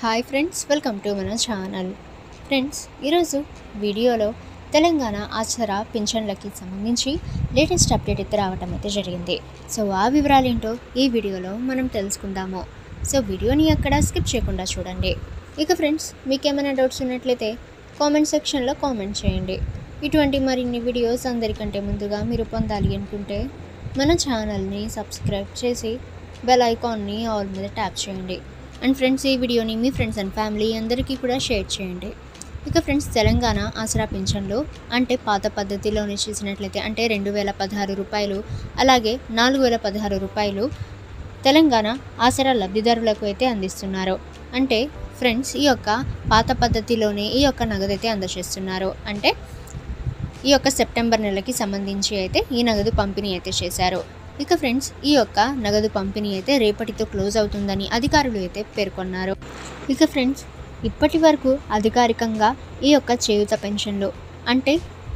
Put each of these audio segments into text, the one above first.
Hi friends, welcome to మన channel. Friends, ఈరోజు వీడియోలో తెలంగాణ ఆసరా పింఛన్లకి సంబంధించి లేటెస్ట్ అప్డేట్ అయితే రావటం అయితే జరిగింది. సో ఆ వివరాలు ఏంటో ఈ వీడియోలో మనం తెలుసుకుందాము. సో వీడియోని అక్కడ స్కిప్ చేయకుండా చూడండి. ఇక ఫ్రెండ్స్, మీకు ఏమైనా డౌట్స్ ఉన్నట్లయితే కామెంట్ సెక్షన్లో కామెంట్ చేయండి. ఇటువంటి మరిన్ని వీడియోస్ అందరికంటే ముందుగా మీరు పొందాలి అనుకుంటే మన ఛానల్ని సబ్స్క్రైబ్ చేసి బెల్ ఐకాన్ని ఆల్ మీద ట్యాప్ చేయండి. అండ్ ఫ్రెండ్స్, ఈ వీడియోని మీ ఫ్రెండ్స్ అండ్ ఫ్యామిలీ అందరికీ కూడా షేర్ చేయండి. ఇక ఫ్రెండ్స్, తెలంగాణ ఆసరా పింఛన్లు అంటే పాత పద్ధతిలోనే చేసినట్లయితే అంటే 2016 రూపాయలు అలాగే 4016 రూపాయలు తెలంగాణ ఆసరా లబ్ధిదారులకు అయితే అందిస్తున్నారు. అంటే ఫ్రెండ్స్, ఈ యొక్క పాత పద్ధతిలోనే ఈ యొక్క నగదైతే అందజేస్తున్నారు. అంటే ఈ యొక్క సెప్టెంబర్ నెలకి సంబంధించి అయితే ఈ నగదు పంపిణీ అయితే చేశారు. ఇక ఫ్రెండ్స్, ఈ యొక్క నగదు పంపిణీ అయితే రేపటితో క్లోజ్ అవుతుందని అధికారులు అయితే పేర్కొన్నారు. ఇక ఫ్రెండ్స్, ఇప్పటి వరకు అధికారికంగా ఈ యొక్క చేయూత పెన్షన్లు అంటే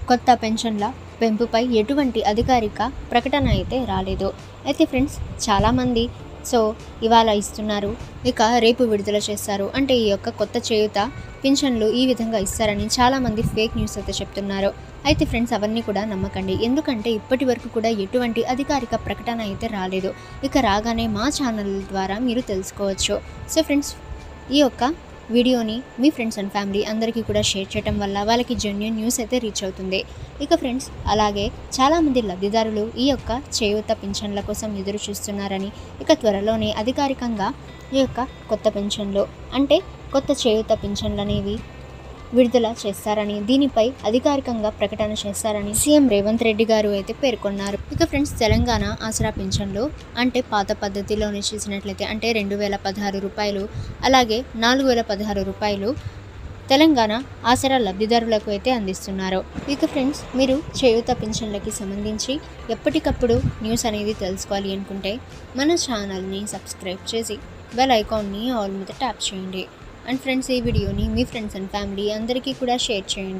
కొత్త పెన్షన్ల పెంపుపై ఎటువంటి అధికారిక ప్రకటన అయితే రాలేదు. అయితే ఫ్రెండ్స్, చాలామంది ఇవాళ ఇస్తున్నారు, ఇక రేపు విడుదల చేస్తారు, అంటే ఈ యొక్క కొత్త చేయూత పింఛన్లు ఈ విధంగా ఇస్తారని చాలామంది ఫేక్ న్యూస్ అయితే చెప్తున్నారు. అయితే ఫ్రెండ్స్, అవన్నీ కూడా నమ్మకండి. ఎందుకంటే ఇప్పటి వరకు కూడా ఎటువంటి అధికారిక ప్రకటన అయితే రాలేదు. ఇక రాగానే మా ఛానల్ ద్వారా మీరు తెలుసుకోవచ్చు. సో ఫ్రెండ్స్, ఈ యొక్క వీడియోని మీ ఫ్రెండ్స్ అండ్ ఫ్యామిలీ అందరికీ కూడా షేర్ చేయడం వల్ల వాళ్ళకి జెన్యూన్ న్యూస్ అయితే రీచ్ అవుతుంది. ఇక ఫ్రెండ్స్, అలాగే చాలామంది లబ్ధిదారులు ఈ యొక్క చేయూత పింఛన్ల కోసం ఎదురు చూస్తున్నారని, ఇక త్వరలోనే అధికారికంగా ఈ యొక్క కొత్త పెన్షన్లు అంటే కొత్త చేయూత పింఛన్లు అనేవి విడుదల చేస్తారని, దీనిపై అధికారికంగా ప్రకటన చేస్తారని సీఎం రేవంత్ రెడ్డి గారు అయితే పేర్కొన్నారు. ఇక ఫ్రెండ్స్, తెలంగాణ ఆసరా పింఛన్లు అంటే పాత పద్ధతిలోనే చేసినట్లయితే అంటే 2016 రూపాయలు అలాగే 4016 రూపాయలు తెలంగాణ ఆసరా లబ్ధిదారులకు అయితే అందిస్తున్నారు. ఇక ఫ్రెండ్స్, మీరు చేయూత పింఛన్లకి సంబంధించి ఎప్పటికప్పుడు న్యూస్ అనేది తెలుసుకోవాలి అనుకుంటే మన ఛానల్ని సబ్స్క్రైబ్ చేసి బెల్ ఐకాన్ని ఆల్ మీద ట్యాప్ చేయండి. అండ్ ఫ్రెండ్స్, ఈ వీడియోని మీ ఫ్రెండ్స్ అండ్ ఫ్యామిలీ అందరికీ కూడా షేర్ చేయండి.